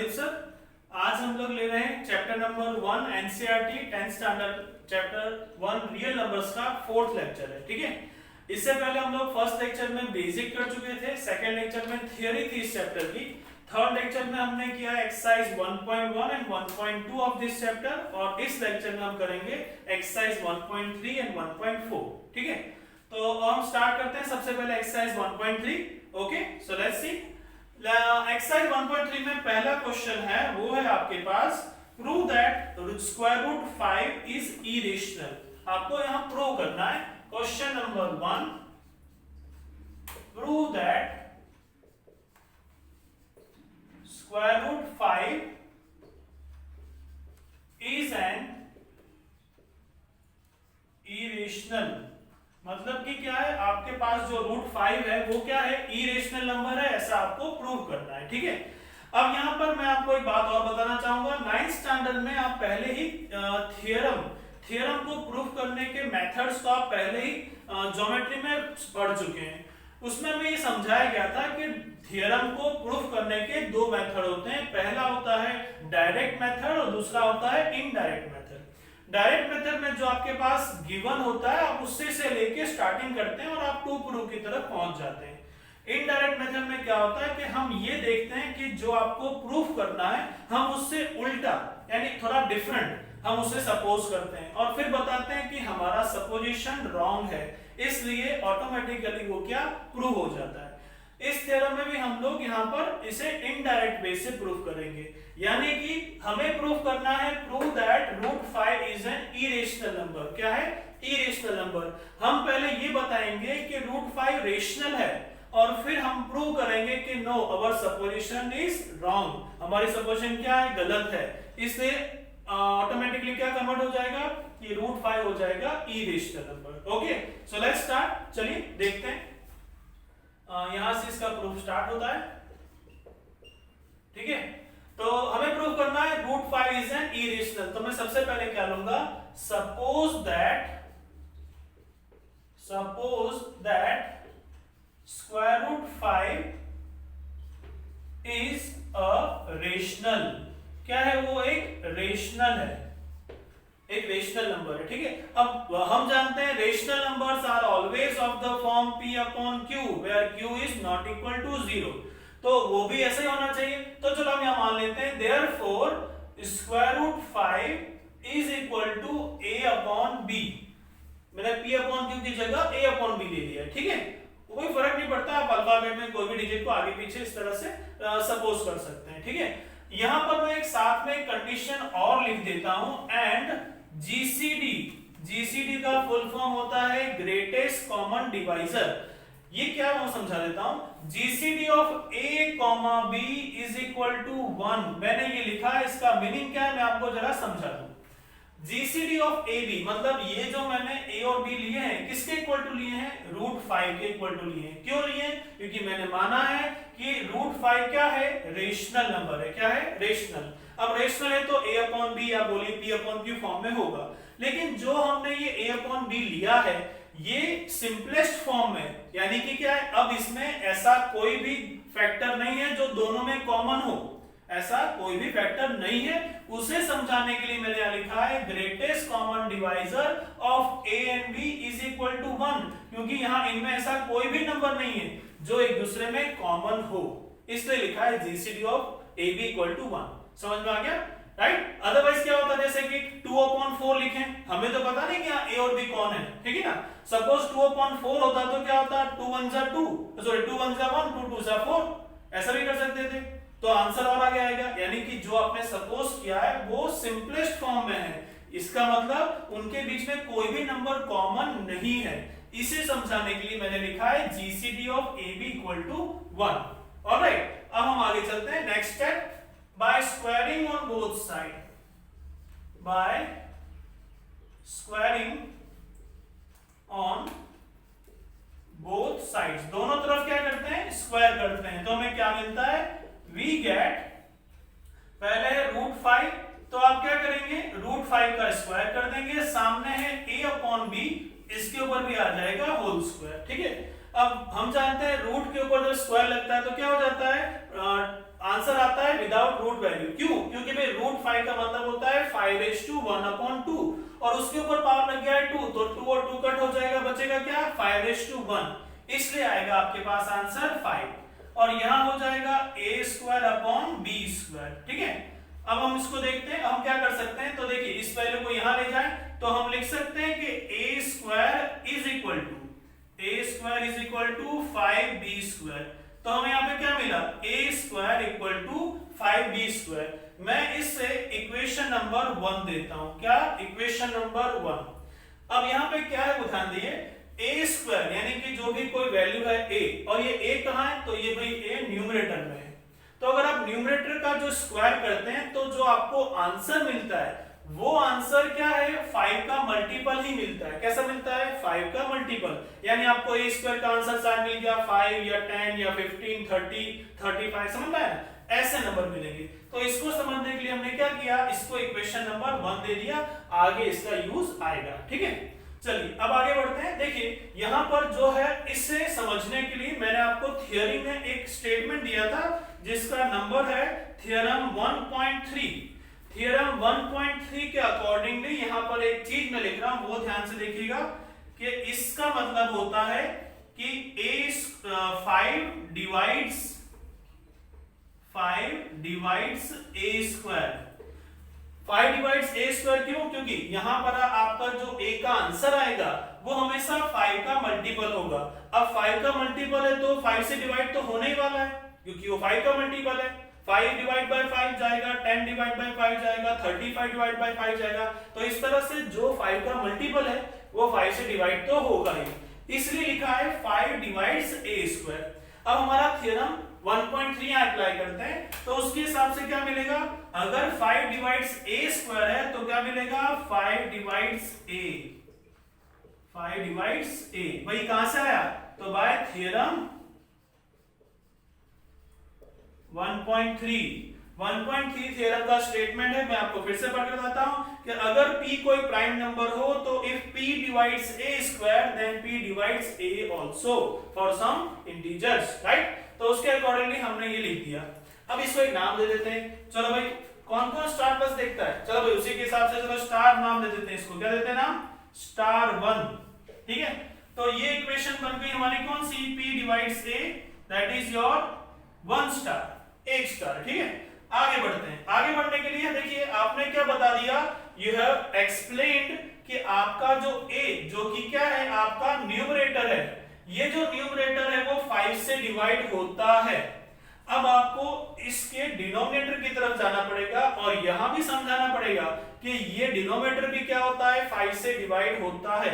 Pradeep sir. आज हम लोग ले रहे हैं chapter number 1 NCERT 10th standard chapter 1 real numbers का 4th लेक्चर है। ठीक है, इससे पहले हम लोग फर्स्ट लेक्चर में बेसिक कर चुके थे, सेकंड लेक्चर में थियरी थी इस चैप्टर की, थर्ड लेक्चर में हमने किया exercise 1.1 and 1.2 of this chapter, और इस लेक्चर में हम करेंगे एक्सरसाइज 1.3 एंड 1.4। ठीक है, तो हम स्टार्ट करते हैं सबसे पहले exercise 1.3। Okay, so let's see. Exercise 1.3 में पहला क्वेश्चन है, वो है आपके पास prove that square root 5 is irrational. आपको यहां प्रूव करना है। Question number 1, prove that square root 5 is an irrational. मतलब कि क्या है, आपके पास जो रूट 5 है वो क्या है, इरेशनल नंबर है, ऐसा आपको प्रूव करना है। ठीक है, अब यहां पर मैं आपको एक बात और बताना चाहूंगा। 9th स्टैंडर्ड में आप पहले ही थ्योरम को प्रूव करने के मेथड्स को आप पहले ही ज्योमेट्री में पढ़ चुके हैं। उसमें हमें ये समझाया गया था कि थ्योरम को प्रूव करने के दो मेथड होते हैं। पहला होता है डायरेक्ट मेथड और दूसरा होता है इनडायरेक्ट मेथड। डायरेक्ट मेथड में जो आपके पास गिवन होता है, आप उससे से लेके स्टार्टिंग करते हैं और आप टू प्रूफ की तरफ पहुंच जाते हैं। इनडायरेक्ट मेथड में क्या होता है कि हम ये देखते हैं कि जो आपको प्रूफ करना है हम उससे उल्टा यानी थोड़ा डिफरेंट हम उसे सपोज करते हैं और फिर बताते हैं कि हमारा सपोजिशन रॉन्ग है, इसलिए ऑटोमेटिकली वो क्या प्रूव हो जाता है। इस थ्योरम में भी हम लोग यहाँ पर इसे इनडायरेक्ट वे से प्रूव करेंगे, यानी कि हमें प्रूव करना है prove that root 5 is an irrational number. क्या है, इरेशनल नंबर। हम पहले ये बताएंगे कि रूट 5 रेशनल है और फिर हम प्रूव करेंगे कि no, our supposition is wrong, हमारी सपोजिशन क्या है, गलत है, इसलिए ऑटोमेटिकली क्या कन्वर्ट हो जाएगा, ये रूट 5 हो जाएगा irrational number. Okay, so let's start. चलिए देखते हैं, यहां से इसका प्रूफ स्टार्ट होता है। ठीक है, तो हमें प्रूफ करना है रूट 5 इज एन इरेशनल। तो मैं सबसे पहले क्या लूंगा, suppose that square root 5 is a rational. क्या है वो, एक रेशनल है, एक रेशनल नंबर है। ठीक है, अब हम जानते हैं rational numbers are always of the form p upon q where q is not equal to 0, तो वो भी ऐसे ही होना चाहिए। तो चलो हम यहां मान लेते हैं therefore square root 5 is equal to a upon b। मैंने p अपॉन q की जगह a अपॉन b ले लिया। ठीक है, कोई फर्क नहीं पड़ता, आप अल्फाबेट में कोई भी डिजिट को आगे पीछे इस तरह से सपोज कर सकते हैं। ठीक है, यहां पर मैं एक साथ में कंडीशन और लिख देता हूं, एंड जीसीडी का फुल फॉर्म होता है ग्रेटेस्ट कॉमन डिवाइजर। ये क्या मैं समझा देता हूं, GCD of a comma b is equal to 1। मैंने ये लिखा है, इसका मीनिंग क्या है मैं आपको जरा समझा दूं। जीसीडी ऑफ ए बी मतलब ये जो मैंने a और b लिए हैं किसके इक्वल टू लिए हैं, रूट 5 के इक्वल टू लिए हैं। क्यों लिए हैं, क्योंकि मैंने माना है कि रूट 5 क्या है, रेशनल नंबर है। क्या है, रेशनल। अब रेशनल है तो a अपॉन b या बोलिए p अपॉन q फॉर्म में होगा, लेकिन जो हमने ये a अपॉन b लिया है ये सिंपलेस्ट फॉर्म में, यानी कि क्या है, अब इसमें ऐसा कोई भी फैक्टर नहीं है जो दोनों में कॉमन हो, ऐसा कोई भी फैक्टर नहीं है। उसे समझाने के लिए मैंने यहां लिखा है greatest common divisor of a and b is equal to 1, क्योंकि यहां इनमें ऐसा कोई भी नंबर नहीं है जो एक दूसरे में कॉमन हो, इसलिए लिखा है GCD of a b equal to 1। समझ में आ गया, राइट। अदरवाइज क्या होता, जैसे कि 2/4 लिखें, हमें तो पता नहीं कि यहाँ a और b कौन है। ठीक है ना, सपोज 2/4 होता तो क्या होता, 2 1 2 सॉरी 2 1 1 2 2 4, ऐसा भी कर सकते थे, तो आंसर और आगे आएगा। यानी कि जो आपने सपोज किया है वो सिंपलेस्ट फॉर्म में है, इसका मतलब उनके बीच में कोई भी नंबर कॉमन नहीं है। इसे समझाने के लिए मैंने लिखा है GCD of A B equal to 1। Alright, अब हम आगे चलते हैं next step, by squaring on both side, by squaring on both sides, दोनों तरफ क्या करते हैं, स्क्वायर करते हैं, तो हमें क्या मिलता है, वी गेट, पहले है रूट 5, तो आप क्या करेंगे, रूट 5 का स्क्वायर कर देंगे, सामने है a अपॉन b, इसके ऊपर भी आ जाएगा होल स्क्वायर। ठीक है, अब हम जानते हैं रूट के ऊपर जब स्क्वायर लगता है तो क्या हो जाता है, आंसर आता है विदाउट रूट वैल्यू। क्यों? क्योंकि भाई रूट 5 का मतलब होता है 5/1/2 और उसके ऊपर पावर लग गया है 2, तो 2 और 2 कट हो जाएगा, बचेगा क्या 5/1, इसलिए आएगा आपके पास आंसर 5 और यहां हो जाएगा a²/b²। ठीक है, अब हम इसको देखते हैं, हम क्या कर सकते हैं, तो देखिए इस वैल्यू को यहां ले जाएं तो हम लिख सकते हैं कि a² is equal to 5b²। तो हमें यहाँ पे क्या मिला, a² इक्वल टू 5b²। मैं इससे इक्वेशन नंबर 1 देता हूं, क्या इक्वेशन नंबर 1। अब यहाँ पे क्या है, ध्यान दिए, a² यानी कि जो भी कोई वैल्यू है a, और ये a कहां है, तो ये भाई a न्यूमरेटर में है। तो अगर आप न्यूमरेटर का जो स्क्वायर करते हैं तो जो आपको आंसर मिलता है वो आंसर क्या है, 5 का मल्टीपल ही मिलता है। कैसा मिलता है, 5 का मल्टीपल, यानी आपको a² का आंसर शायद मिल गया 5 या 10 या 15, 30, 35, समझ रहे हैं, ऐसे नंबर मिलेंगे। तो इसको समझने के लिए हमने क्या किया, इसको इक्वेशन नंबर 1 दे दिया, आगे इसका यूज आएगा। ठीक है, चलिए अब आगे बढ़ते हैं। देखिए यहां पर जो है, इसे समझने के लिए मैंने आपको थियरी में एक स्टेटमेंट दिया था जिसका नंबर है थ्योरम 1.3। थ्योरम 1.3 के अकॉर्डिंगली यहां पर एक चीज मैं लिख रहा हूं, वो ध्यान से देखिएगा कि इसका मतलब होता है कि 5 डिवाइड्स a²। 5 डिवाइड्स a², क्यों? क्योंकि यहां पर आपका जो a का आंसर आएगा वो हमेशा 5 का मल्टीपल होगा। अब 5 का मल्टीपल है तो 5 से डिवाइड तो होने ही वाला है, क्योंकि वो 5 का मल्टीपल है। 5 डिवाइड बाय 5 जाएगा, 10 डिवाइड बाय 5 जाएगा, 35 डिवाइड बाय 5 जाएगा। तो इस तरह से जो 5 का मल्टीपल है वो 5 से डिवाइड तो होगा ही, इसलिए लिखा है 5 डिवाइड्स a²। अब हमारा थ्योरम 1.3 यहां अप्लाई करते हैं तो उसके हिसाब से क्या मिलेगा, अगर 5 डिवाइड्स a² है तो क्या मिलेगा, 5 डिवाइड्स a। 5 डिवाइड्स a भाई कहां से आया, तो बाय थ्योरम 1.3 थ्योरम का स्टेटमेंट है। मैं आपको फिर से पढ़ कर बताता हूं कि अगर p कोई प्राइम नंबर हो तो if p divides a² then p divides a also for some integers, right. तो उसके अकॉर्डिंगली हमने ये लिख दिया। अब इसको एक नाम दे देते हैं। चलो भाई कौन कौन स्टार प्लस देखता है, चलो भाई उसी के हिसाब से चलो स्टार नाम दे देते हैं इसको, क्या देते हैं नाम, स्टार 1। ठीक है, तो ये इक्वेशन बन गई हमारी कौन सी, p divides a that is your 1 star, 1 star. ठीक है, आगे बढ़ते हैं। आगे बढ़ने के लिए देखिए आपने क्या बता दिया, यू हैव एक्सप्लेन्ड कि आपका जो a जो कि क्या है, आपका न्यूमरेटर है, ये जो न्यूमरेटर है वो 5 से डिवाइड होता है। अब आपको इसके डिनोमिनेटर की तरफ जाना पड़ेगा और यहां भी समझाना पड़ेगा कि ये डिनोमिनेटर भी क्या होता है, 5 से डिवाइड होता है।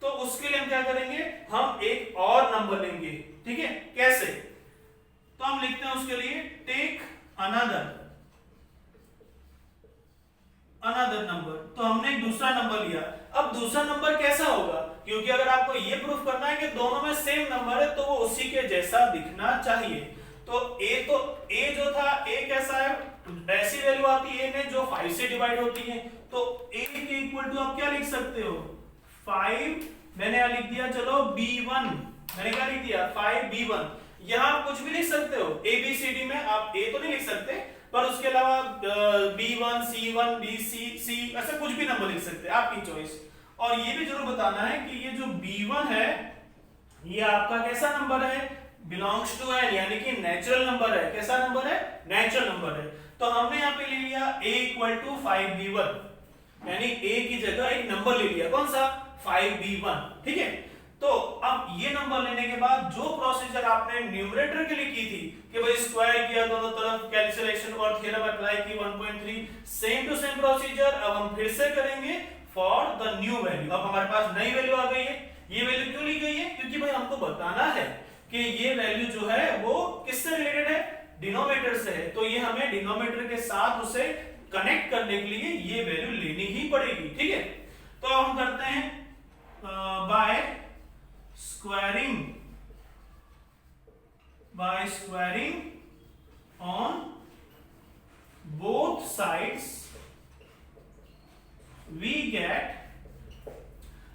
तो उसके लिए हम क्या करेंगे, हम एक और नंबर लेंगे। ठीक है, कैसे, तो हम लिखते हैं उसके लिए टेक अनदर नंबर। तो हमने एक दूसरा नंबर लिया। अब दूसरा नंबर कैसा होगा, क्योंकि अगर आपको ये प्रूफ करना है कि दोनों में सेम नंबर है तो वो उसी के जैसा दिखना चाहिए। तो a जो था, a कैसा है, ऐसी वैल्यू आती है में जो 5 से डिवाइड होती है। तो a के इक्वल टू आप क्या लिख सकते हो, 5, मैंने यहां लिख दिया, चलो b1, मैंने क्या लिख दिया 5b1। यहां आप कुछ भी लिख सकते हो, a b c d में आप a तो नहीं लिख सकते, पर उसके अलावा b1 c1 b c ऐसा कुछ भी नंबर लिख सकते हैं, आपकी चॉइस। और ये भी जरूर बताना है कि ये जो b1 है ये आपका कैसा नंबर है, बिलोंग्स टू n, यानी कि नेचुरल नंबर है। कैसा नंबर है, नेचुरल नंबर है। तो हमने यहाँ पे ले लिया a इक्वल टू 5b1, यानी a की जगह एक नंबर ले लिया, कौन सा, 5b1। ठीक है, तो अब ये नंबर लेने के बाद जो प्रोसीजर आपने न्यूमरेटर के लिए की थी कि भाई स्क्वायर किया दोनों तरफ, कैलकुलेशन और थ्योरम अप्लाई की 1.3, सेम टू सेम प्रोसीजर अब हम फिर से करेंगे फॉर द न्यू वैल्यू। अब हमारे पास नई वैल्यू आ गई है। ये वैल्यू क्यों ली गई है, क्योंकि भाई हमको बताना है कि ये वैल्यू जो है वो किससे रिलेटेड है, डिनोमिनेटर से है। तो ये हमें डिनोमिनेटर के साथ उसे कनेक्ट करने के लिए ये वैल्यू लेनी ही पड़ेगी। ठीक है, तो हम करते हैं bye squaring on both sides we get,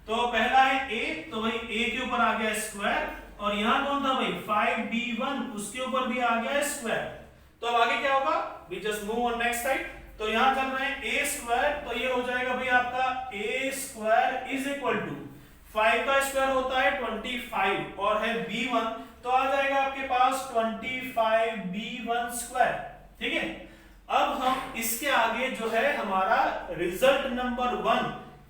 तो पहला है a, तो भाई a के ऊपर आ गया स्क्वायर, और यहां कौन था भाई 5b1, उसके ऊपर भी आ गया स्क्वायर। तो अब आगे क्या होगा, we just move on next side. तो यहां चल रहे हैं a स्क्वायर, तो ये हो जाएगा भाई आपका a square is equal to 5 का स्क्वायर होता है 25 और है b1, तो आ जाएगा आपके पास 25b1 स्क्वायर। ठीक है, अब हम इसके आगे जो है हमारा रिजल्ट नंबर 1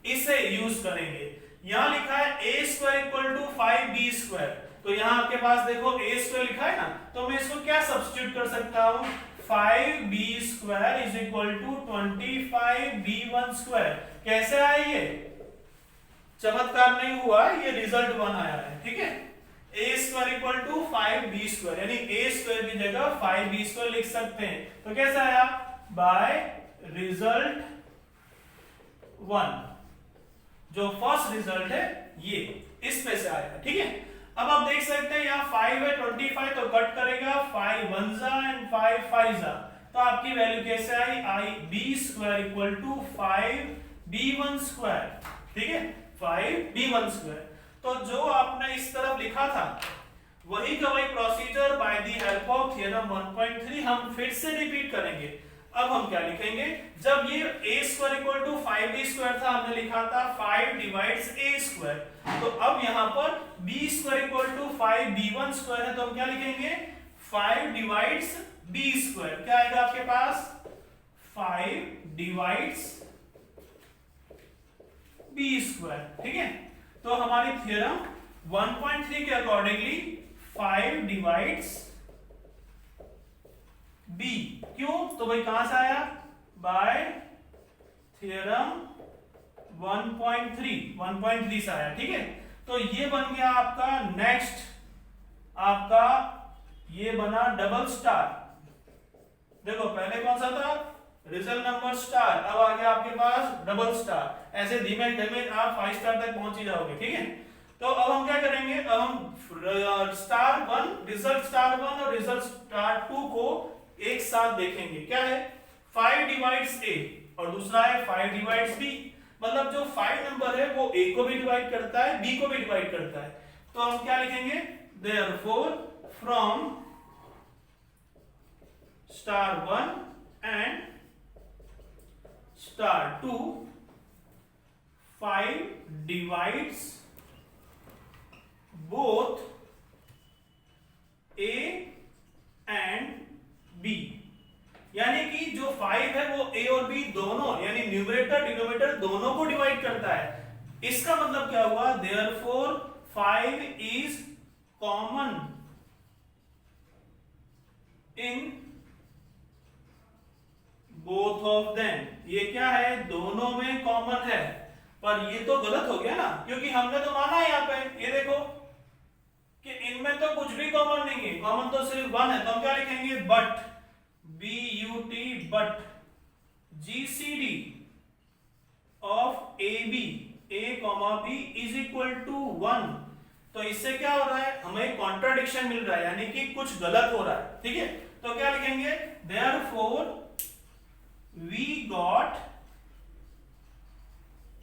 इसे यूज करेंगे। यहां लिखा है a square equal to 5b square, तो यहां आपके पास देखो a स्क्वायर लिखा है ना, तो मैं इसको क्या सब्स्टिट्यूट कर सकता हूं, 5b square is equal to 25b1 square. कैसे आया ये, चमत्कार नहीं हुआ, ये रिजल्ट 1 आया है। ठीक है, a square equal to 5b square, यानी a स्क्वायर की जगह 5b स्क्वायर लिख सकते हैं। तो कैसे आया, बाय रिजल्ट 1, जो फर्स्ट रिजल्ट है ये इस पे से आएगा। ठीक है, अब आप देख सकते हैं यहाँ 5 है, 25 तो कट करेगा 5 1 जा एंड 5 5 जा, तो आपकी वैल्यू कैसे आई, आई b square equal to 5b1 square. ठीक है, 5b1 स्क्वायर। तो जो आपने इस तरफ लिखा था वही का वही procedure by the help of theorem 1.3 हम फिर से रिपीट करेंगे। अब हम क्या लिखेंगे, जब ये a square equal to 5b square था, हमने लिखा था 5 डिवाइड्स a स्क्वायर, तो अब यहां पर b square equal to 5b1 square है, तो हम क्या लिखेंगे 5 डिवाइड्स b स्क्वायर। क्या आएगा आपके पास, 5 डिवाइड्स b स्क्वायर। ठीक है, तो हमारी थ्योरम 1.3 के अकॉर्डिंगली 5 डिवाइड्स b, क्यों, तो भाई कहां से आया, बाय थ्योरम 1.3 से आया। ठीक है, तो ये बन गया आपका नेक्स्ट, आपका ये बना डबल स्टार। देखो पहले कौन सा था, रिजल्ट नंबर स्टार, अब आ गया आपके पास डबल स्टार। ऐसे धीमे धीमे आप 5 स्टार तक पहुंच ही जाओगे। ठीक है, तो अब हम क्या करेंगे, अब हम स्टार 1, रिजल्ट स्टार 1 और रिजल्ट स्टार 2 को एक साथ देखेंगे। क्या है, 5 डिवाइड्स a और दूसरा है 5 डिवाइड्स b, मतलब जो 5 नंबर है वो a को भी डिवाइड करता है, b को भी डिवाइड करता है। तो हम क्या लिखेंगे, therefore from star 1 and star 2 5 divides both a and b, यानी कि जो 5 है वो a और b दोनों, यानी न्यूमरेटर डिनोमिनेटर दोनों को डिवाइड करता है। इसका मतलब क्या हुआ, therefore 5 is common in both of them. ये क्या है, दोनों में कॉमन है, पर ये तो गलत हो गया ना, क्योंकि हमने तो माना है यहाँ पे, ये देखो कि इनमें तो कुछ भी कॉमन नहीं है, कॉमन तो सिर्फ 1 है। तो हम क्या लिखेंगे, but but but GCD of AB A, B is equal to 1। तो इससे क्या हो रहा है, हमें कॉन्ट्राडिक्शन मिल रहा है, यानी कि कुछ गलत हो रहा है। ठीक है, तो क्या लिखेंगे, therefore we got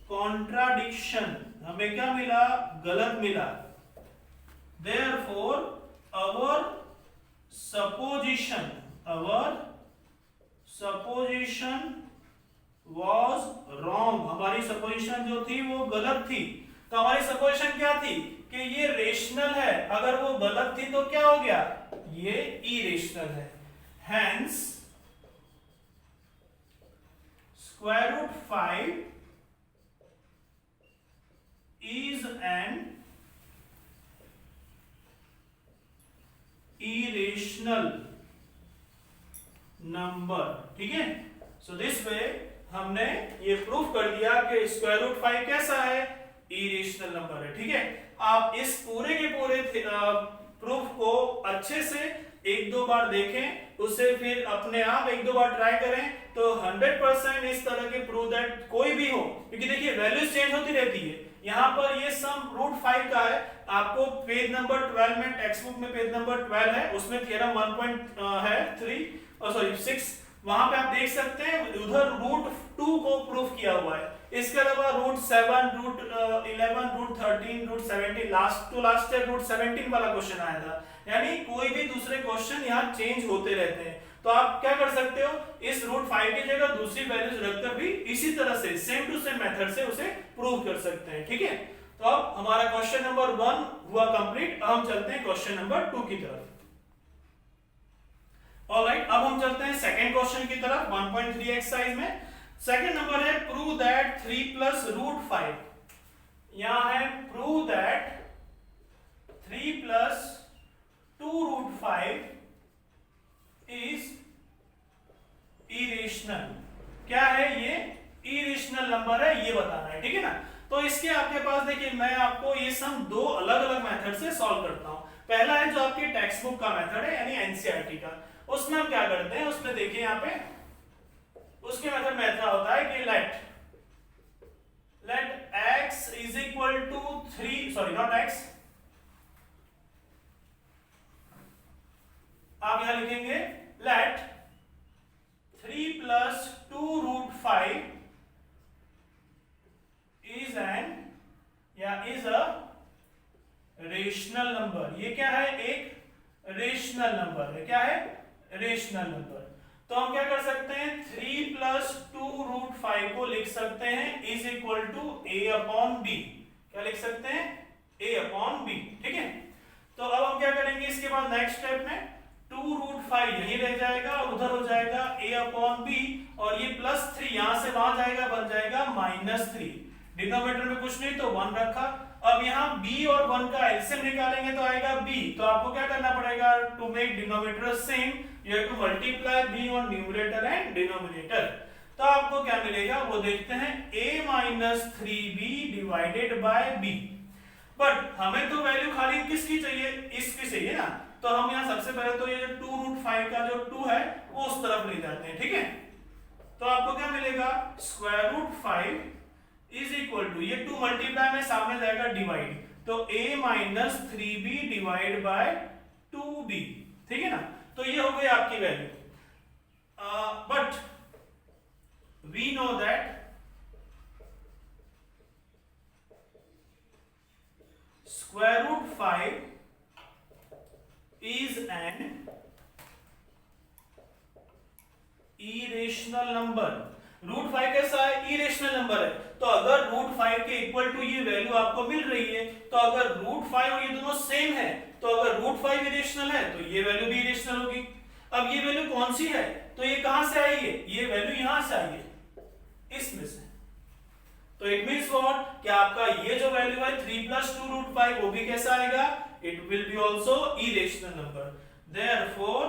contradiction, हमें क्या मिला, गलत मिला। therefore our supposition was wrong, हमारी सपोजिशन जो थी वो गलत थी। तो हमारी सपोजिशन क्या थी कि ये रेशनल है, अगर वो गलत थी तो क्या हो गया, ये इरेशनल है। Hence square root 5 is an irrational number. ठीक है, सो दिस वे हमने ये प्रूफ कर दिया कि स्क्वायर रूट 5 कैसा है, इरेशनल नंबर है। ठीक है, आप इस पूरे के पूरे प्रूफ को अच्छे से एक दो बार देखें, उससे फिर अपने आप एक दो बार ट्राई करें, तो 100% इस तरह के प्रूफ दैट कोई भी हो, क्योंकि देखिए वैल्यूज चेंज होती रहती है। यहाँ पर ये सम रूट 5 का है, आपको पेज नंबर 12 में, टेक्स्ट बुक में पेज नंबर 12 है, उसमें थ्योरम 6, वहां पे आप देख सकते हैं उधर रूट 2 को प्रूफ किया हुआ है। इसके अलावा root 7, root 11, root 13, root 17, last root 17 वाला क्वेश्चन आया था। यानी कोई भी दूसरे क्वेश्चन यहाँ चेंज होते रहते हैं। तो आप क्या कर सकते हो, इस रूट 5 की जगह दूसरी वैल्यूज रखकर भी इसी तरह से सेम टू सेम मेथड से उसे प्रूव कर सकते हैं। ठीक है, तो अब हमारा क्वेश्चन नंबर 1 हुआ कंप्लीट। अब हम चलते हैं क्वेश्चन नंबर 2 की तरफ। ऑलराइट, अब हम चलते हैं सेकंड क्वेश्चन की तरफ 1.3 एक्सरसाइज में। सेकंड नंबर है प्रूव दैट 3 प्लस रूट 5, यहां है prove that 3 plus 2 root 5 is irrational. क्या है ये, इरेशनल नंबर है, ये बताना है। ठीक है ना, तो इसके आपके पास देखिए, मैं आपको ये सम दो अलग अलग मेथड से सॉल्व करता हूं। पहला है जो आपकी टेक्स्ट बुक का मेथड है, यानी एनसीईआरटी का। उसमें हम क्या करते हैं, उसमें देखिए यहां पे उसके मेथड में ऐसा होता है कि let x is equal to 3, sorry not x, आप यहां लिखेंगे let 3 plus 2 root 5 is an या इज अ रेशनल नंबर। ये क्या है, एक रेशनल नंबर है। क्या है, रेशनल नंबर। तो हम क्या कर सकते हैं, 3 प्लस 2 रूट 5 को लिख सकते हैं is equal to a upon b। क्या लिख सकते हैं, a अपॉन b। ठीक है, तो अब हम क्या करेंगे, इसके बाद नेक्स्ट स्टेप में 2 रूट 5 यहीं रह जाएगा और उधर हो जाएगा a अपॉन b, और ये प्लस 3 यहां से वहां जाएगा, बन जाएगा -3। डिनोमिनेटर में कुछ नहीं तो 1 रखा। अब यहाँ b और 1 का एलसीएम निकालेंगे तो आएगा b। तो आपको क्या करना पड़ेगा, to make denominator same you have to multiply b on numerator and denominator. तो आपको क्या मिलेगा वो देखते हैं, a 3b divided by b। But हमें तो वैल्यू खाली किसकी चाहिए, इसकी चाहिए ना। तो हम यहाँ सबसे पहले तो ये जो 2 रूट 5 का जो 2 है वो उस तरफ ले जाते हैं। ठीक है, तो आपको क्या मिलेगा, square root 5 is equal to, ये 2 मल्टीप्लाई में सामने जाएगा डिवाइड, तो a 3b divide by 2b। ठीक है ना, तो ये हो गई आपकी value. But we know that square root 5 is an irrational number. Root 5 कैसा है, इरेशनल नंबर है। तो अगर रूट 5 के इक्वल टू ये वैल्यू आपको मिल रही है, तो अगर रूट 5 और ये दोनों सेम है, तो अगर रूट 5 इरेशनल है तो ये वैल्यू भी इरेशनल होगी। अब ये वैल्यू कौन सी है, तो ये कहां से आई है, ये वैल्यू यहां से आई है, इसमें से। तो इट मींस व्हाट, कि आपका ये जो वैल्यू है 3 प्लस 2 रूट 5 वो भी कैसा आएगा, it will be also irrational number. Therefore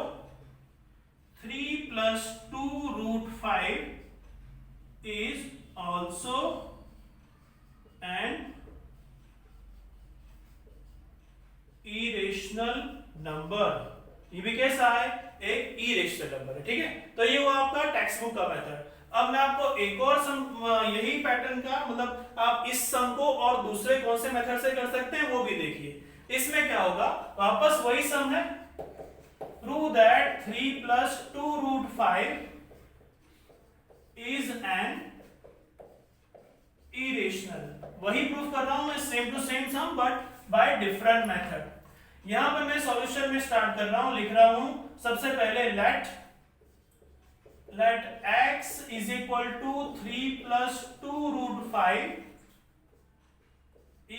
3 plus 2 root 5 is also an irrational number। ये भी कैसा है, एक irrational नंबर है। ठीक है, तो ये हुआ आपका टेक्स्ट बुक का मेथड। अब मैं आपको एक और सम, यही पैटर्न का, मतलब आप इस सम को और दूसरे कौन से मेथड से कर सकते हैं वो भी देखिए। इसमें क्या होगा, वापस वही सम है, prove that 3 plus 2 root 5 is an irrational। वही प्रूफ कर रहा हूं मैं, same to same sum but by different method. यहां पर मैं सॉल्यूशन में स्टार्ट कर रहा हूं, लिख रहा हूं सबसे पहले let x is equal to 3 plus 2 root 5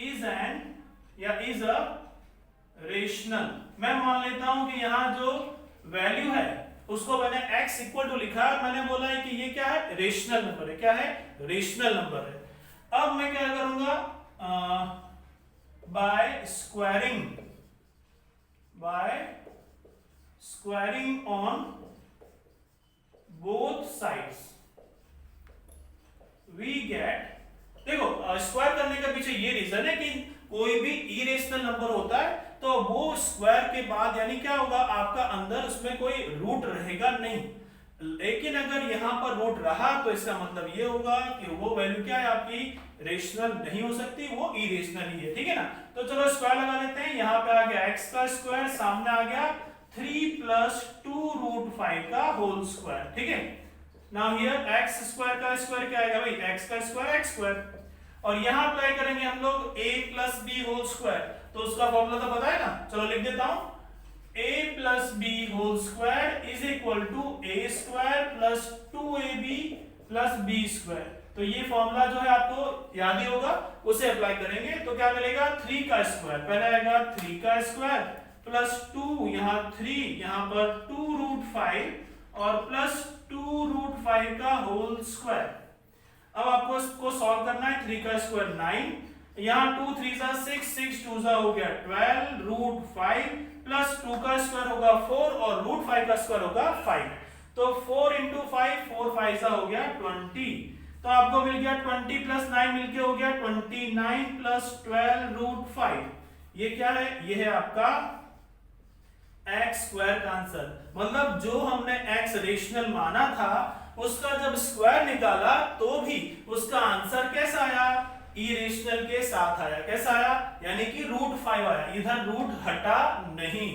is an या इज अ रेशनल। मैं मान लेता हूं कि यहां जो वैल्यू है उसको मैंने x इक्वल टू लिखा है, मैंने बोला है कि ये क्या है, रेशनल नंबर है। क्या है, रेशनल नंबर है। अब मैं क्या करूंगा, by squaring on both sides we get, देखो स्क्वायर करने के पीछे ये रीजन है कि कोई भी इरेशनल नंबर होता है तो वो स्क्वायर के बाद यानी क्या होगा, आपका अंदर उसमें कोई रूट रहेगा नहीं। लेकिन अगर यहां पर रूट रहा तो इसका मतलब ये होगा कि वो वैल्यू क्या है आपकी, रेशनल नहीं हो सकती, वो इरेशनल ही है। ठीक है ना, तो चलो स्क्वायर लगा लेते हैं। यहां पे आ गया x का स्क्वायर, सामने आ गया 3 प्लस 2 रूट 5 का होल स्क्वायर। ठीक है, नाउ हियर x स्क्वायर का स्क्वायर क्या आएगा भाई, x का स्क्वायर x स्क्वायर, और यहां अप्लाई करेंगे हम लोग a plus B whole square. तो उसका फॉर्मूला तो पता है ना, चलो लिख देता हूं, a plus B whole square is equal to A square plus 2ab plus B square. तो ये फॉर्मूला जो है आपको याद ही होगा, उसे अप्लाई करेंगे तो क्या मिलेगा 3 का स्क्वायर, पहले आएगा 3 का स्क्वायर प्लस 2 यहाँ 3 यहाँ पर 2 रूट 5 और प्लस 2 रूट 5 का होल स्क्वायर। अब आपको इसको सॉल्व करना है। 3 का स्क्वायर 9, यहाँ 2 3 जा 6 6 2 जा हो गया 12 रूट 5 प्लस 2 का स्क्वायर होगा 4 और रूट 5 का स्क्वायर होगा 5। तो 4 इंटू 5 4 5 जा हो गया 20। तो आपको मिल गया 20 प्लस 9 मिलके हो गया 29 प्लस 12 रूट 5। ये क्या है? ये है आपका x स्क्वायर का आंसर। मतलब जो हमने x रेशनल माना था उसका जब स्क्वायर निकाला तो भी उसका आंसर कैसा आया? इरेशनल के साथ आया। कैसा आया? यानी कि रूट 5 आया, इधर रूट हटा नहीं।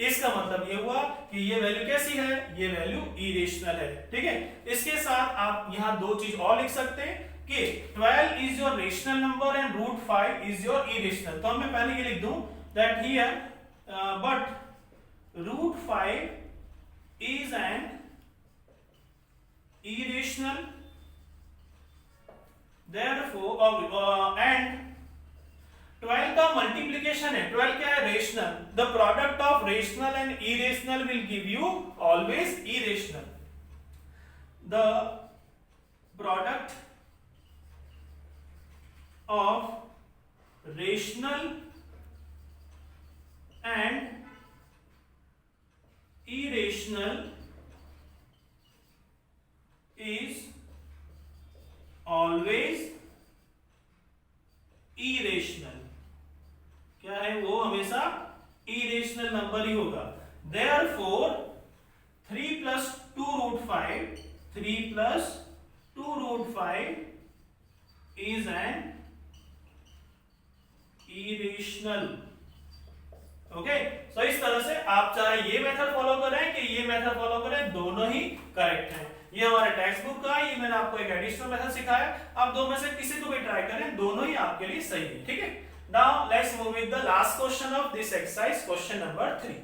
इसका मतलब ये हुआ कि ये वैल्यू कैसी है? ये वैल्यू इरेशनल है। ठीक है, इसके साथ आप यहां दो चीज और लिख सकते हैं कि 12 is your rational number and root 5 is your irrational. तो मैं पहले ये लिख दूं that here but root 5 is an irrational, therefore and 12 का मल्टीप्लिकेशन है। 12 क्या है? Rational. The product of rational and irrational will give you always irrational. The product of rational and irrational is always irrational। क्या है? वो हमेशा irrational number ही होगा। Therefore 3 plus 2 root 5 3 plus 2 root 5 is an irrational। Okay, सो इस तरह से आप चाहे ये मेथड फॉलो करें कि ये मेथड फॉलो करें, दोनों ही करेक्ट हैं। ये हमारे टेक्स्ट बुक का है, ये मैंने आपको एक एडिशनल मेथड सिखाया। आप दो में से किसी को भी ट्राई करें, दोनों ही आपके लिए सही है। ठीक है, now let's move with the last question of this exercise, question number 3।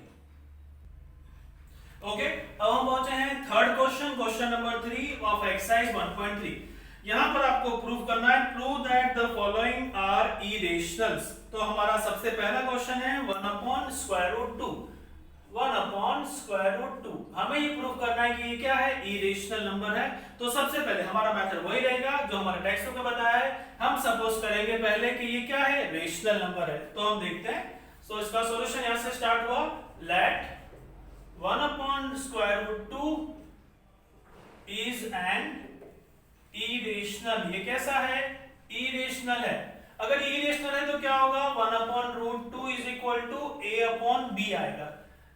Okay, अब हम पहुंचे हैं third question, question number 3 of exercise 1.3। यहां पर आपको प्रूव करना है prove that the following are irrationals. तो हमारा सबसे पहला क्वेश्चन है 1 upon square root 2। 1 upon square root 2, हमें ये प्रूव करना है कि ये क्या है? इरेशनल नंबर है। तो सबसे पहले हमारा मेथड वही रहेगा जो हमारे टेक्स्ट बुक में बताया है। हम सपोज करेंगे पहले कि ये क्या है? रेशनल नंबर है। तो हम देखते हैं। सो इसका सॉल्यूशन यहां से स्टार्ट हुआ। Let 1 upon square root 2 is an irrational. ये कैसा है? इरेशनल है। अगर ये इरेशनल है तो क्या होगा? 1 upon root 2 is equal to a upon b आएगा,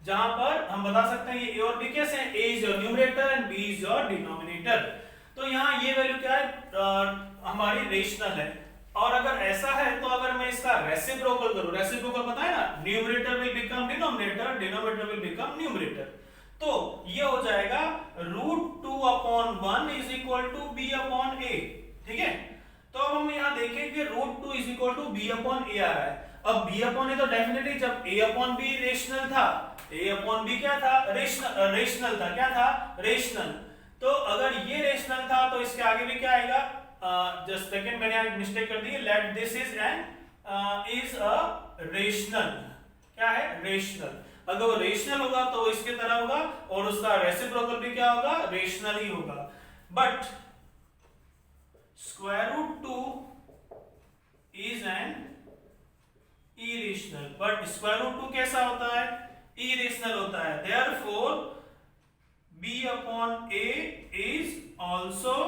जहां पर हम बता सकते हैं ये a और b कैसे हैं? a is your numerator and b is your denominator. तो यहाँ ये वैल्यू क्या है? हमारी रेशनल है। और अगर ऐसा है तो अगर मैं इसका रेसिप्रोकल करूं, रेसिप्रोकल पता है ना, numerator will become denominator, denominator will become numerator. तो ये हो जाएगा root 2 upon 1 is equal to b upon a. ठीक है, तो अब हम यहाँ देखें कि root 2 is equal to b upon a आ रहा है। अब बी अपॉन ए तो डेफिनेटली जब ए अपॉन बी रेशनल था, ए अपॉन बी क्या था? रेशनल था। क्या था? रेशनल। तो अगर ये रेशनल था तो इसके आगे भी क्या आएगा? जस्ट सेकंड, मैंने यहाँ मिस्टेक कर दी। Let this is an is a rational. क्या है? रेशनल। अगर वो रेशनल होगा तो इसके तरह होगा और उसका रेसिप्रोकल भी क्या होगा? रेशनल ही होगा। But square root 2 is an irrational. But square root 2 कैसा होता है? इरेशनल होता है। Therefore b upon a is also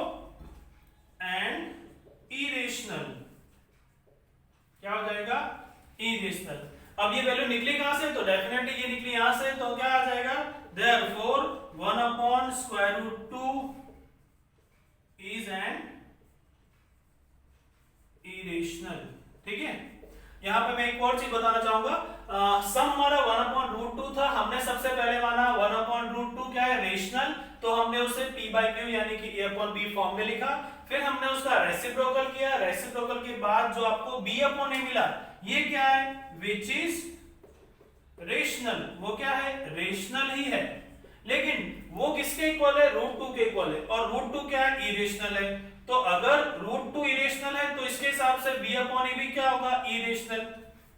an irrational. क्या हो जाएगा? इरेशनल। अब ये वैल्यू निकली कहां से? तो डेफिनेटली ये निकली यहां से। तो क्या आ जाएगा? Therefore 1 upon square root 2 is an irrational. ठीक है, यहां पे मैं एक और चीज बताना चाहूंगा। सम हमारा 1 अपॉन रूट 2 था, हमने सबसे पहले माना 1 अपॉन रूट 2 क्या है? रेशनल। तो हमने उसे p बाई क्यू यानी कि a अपॉन b फॉर्म में लिखा। फिर हमने उसका रेसिप्रोकल किया। रेसिप्रोकल के बाद जो आपको b अपॉन a मिला, ये क्या है? विच इज रेशनल, वो क्या है, रेशनल ही है, लेकिन वो किसके इक्वल है, रूट टू के इक्वल है, और रूट टू क्या है, इरेशनल है। तो अगर रूट टू इरेशनल है तो इसके हिसाब से बी अपॉन ए बी क्या होगा, इरेशनल।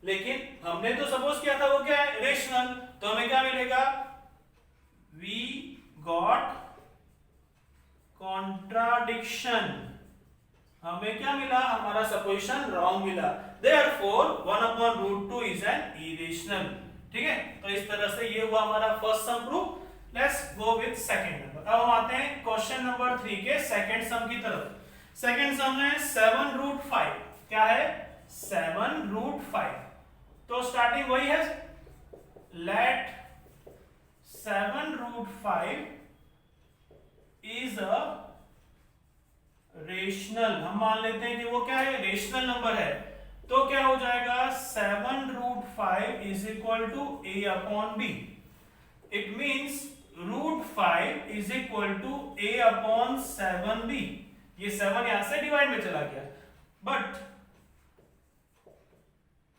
लेकिन हमने तो सपोज किया था वो क्या है, रेशनल, तो हमें क्या मिलेगा, वी गॉट कॉन्ट्राडिक्शन। हमें क्या मिला, हमारा सपोजिशन रॉन्ग मिला, therefore 1 upon root two is an irrational. ठीक है, तो इस तरह से ये हुआ हमारा first sum proof. Let's go with second number. अब हम आते हैं क्वेश्चन नंबर 3 के सेकंड सम की तरफ। सेकंड सम है 7 रूट 5। क्या है, 7 रूट 5। तो स्टार्टिंग वही है, let 7 root 5 is a rational. हम मान लेते हैं कि वो क्या है, रेशनल नंबर है। तो क्या हो जाएगा, 7 root 5 is equal to a upon b। It means root 5 is equal to a upon 7b। ये 7 यहां से डिवाइड में चला गया, but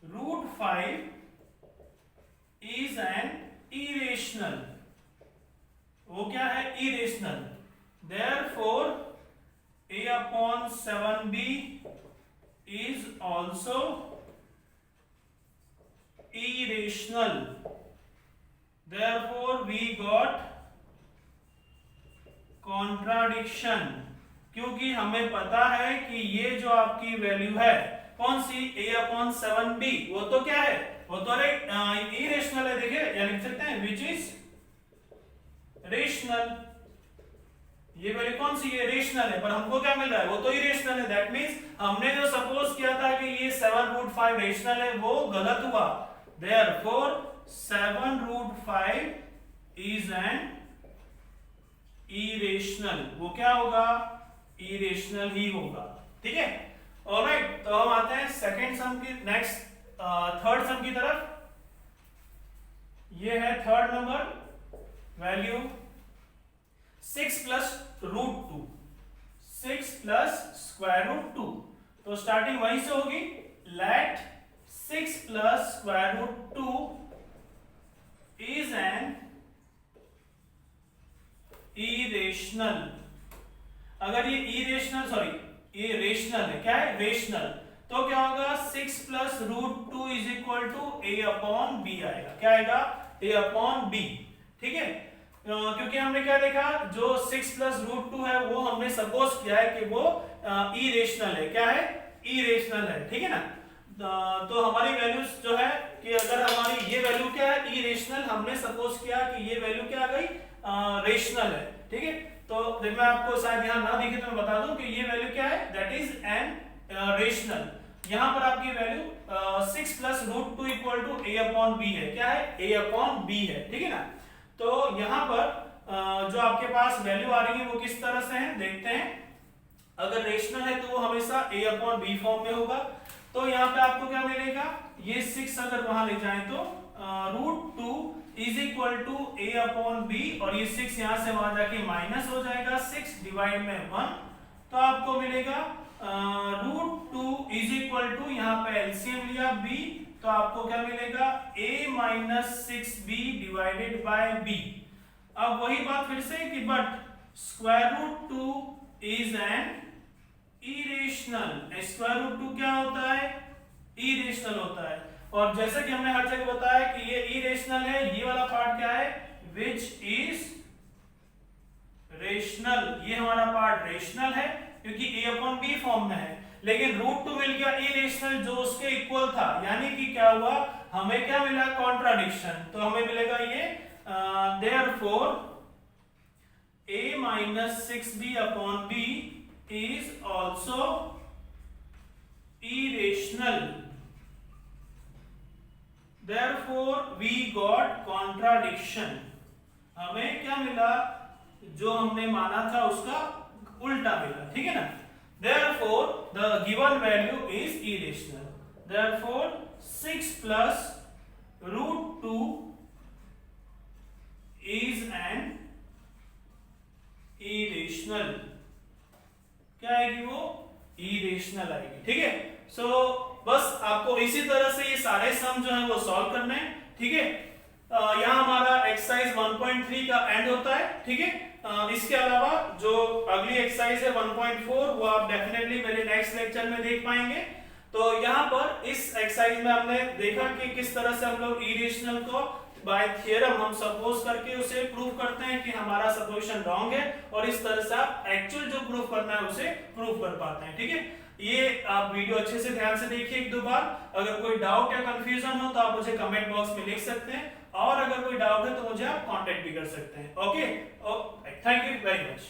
root 5 is an irrational. वो क्या है, irrational. Therefore a upon 7b is also irrational. Therefore we got contradiction, क्योंकि हमें पता है कि ये जो आपकी वैल्यू है कौन सी, a upon 7b, वो तो क्या है, वो तो इरेशनल है। देखिए या लिख सकते हैं which is rational। ये वैल्यू कौन सी है, रेशनल है, पर हमको क्या मिल रहा है, वो तो इरेशनल है। दैट मींस हमने जो सपोज किया था कि ये 7 रूट 5 रेशनल है, वो गलत हुआ। Therefore 7 root 5 is an irrational. वो क्या होगा, इरेशनल ही होगा। ठीक है, ऑलराइट। तो हम आते हैं सेकंड सम की, नेक्स्ट थर्ड सम की तरफ। ये है third number, value 6 plus root 2, 6 plus square root 2। तो स्टार्टिंग वहीं से होगी, let 6 plus square root 2 is an irrational. अगर ये इरेशनल, सॉरी ये रेशनल है, क्या है, रेशनल, तो क्या होगा, 6 plus root 2 is equal to a upon b आएगा। क्या आएगा, a अपॉन b। ठीक है, क्योंकि हमने क्या देखा, जो 6 प्लस रूट 2 है वो हमने सपोज किया है कि वो इरेशनल है। क्या है, इरेशनल है। ठीक है ना, तो हमारी वैल्यूज जो है कि अगर हमारी ये वैल्यू क्या है, इरेशनल, हमने सपोज किया कि ये वैल्यू क्या आ गई, रेशनल है। ठीक है, तो जब मैं आपको शायद यहाँ ना दिखे तो मैं बता दूं कि ये वैल्यू क्या है, दैट इज एन रेशनल। यहाँ पर आपकी value 6 plus root 2 equal to a upon b है। क्या है, a अपॉन b है। ठीक है ना, तो यहाँ पर जो आपके पास वैल्यू आ रही है वो किस तरह से है, देखते हैं। अगर रेशनल है तो वो हमेशा a अपॉन b फॉर्म में होगा। तो यहाँ पे आपको क्या मिलेगा, ये 6 अगर वहां ले जाएं तो root 2 is equal to a upon b, और ये 6 यहाँ से वहां जाके माइनस हो जाएगा, 6 डिवाइड में 1, तो आपको मिलेगा रूट 2 इज इक्वल टू, यहाँ पे एलसीएम लिया b, तो आपको क्या मिलेगा, a minus 6b divided by b। अब वही बात फिर से कि but square root 2 is an irrational. Square root 2 क्या होता है, इरेशनल होता है। और जैसे कि हमने हर जगह बताया कि ये इरेशनल है, ये वाला पार्ट क्या है, विच इज रेशनल। ये हमारा पार्ट रेशनल है क्योंकि a अपॉन b फॉर्म में है, लेकिन रूट 2 मिल गया इरेशनल जो उसके इक्वल था, यानी कि क्या हुआ, हमें क्या मिला, कॉन्ट्राडिक्शन। तो हमें मिलेगा ये therefore a minus 6b upon b is also irrational. Therefore we got contradiction। हमें क्या मिला, जो हमने माना था उसका उल्टा मिला। ठीक है ना, therefore the given value is irrational। therefore 6 plus root 2 is an irrational। क्या आएगी वो, irrational आएगी। ठीक है, सो बस आपको इसी तरह से ये सारे सम जो है वो सॉल्व करने हैं। ठीक है, यहाँ हमारा एक्सरसाइज 1.3 का एंड होता है, ठीक है। इसके अलावा जो अगली एक्सरसाइज है 1.4 वो आप डेफिनेटली मेरे नेक्स्ट लेक्चर में देख पाएंगे। तो यहाँ पर इस एक्सरसाइज में हमने देखा कि किस तरह से हम लोग इरेशनल को बाय थ्योरम हम सपोज करके उसे प्रूव करते हैं कि हमारा सपोजिशन रॉन्ग है, और इस तरह से आप एक्चुअल जो प्रूव करना है उसे प्रूव कर पाते हैं, ठीक है। ये आप वीडियो अच्छे से ध्यान से देखिए एक दो बार। अगर कोई डाउट या कंफ्यूजन हो तो आप मुझे कमेंट बॉक्स में लिख सकते हैं, और अगर कोई डाउट है तो मुझे आप कांटेक्ट भी कर सकते हैं। Okay, thank you very much.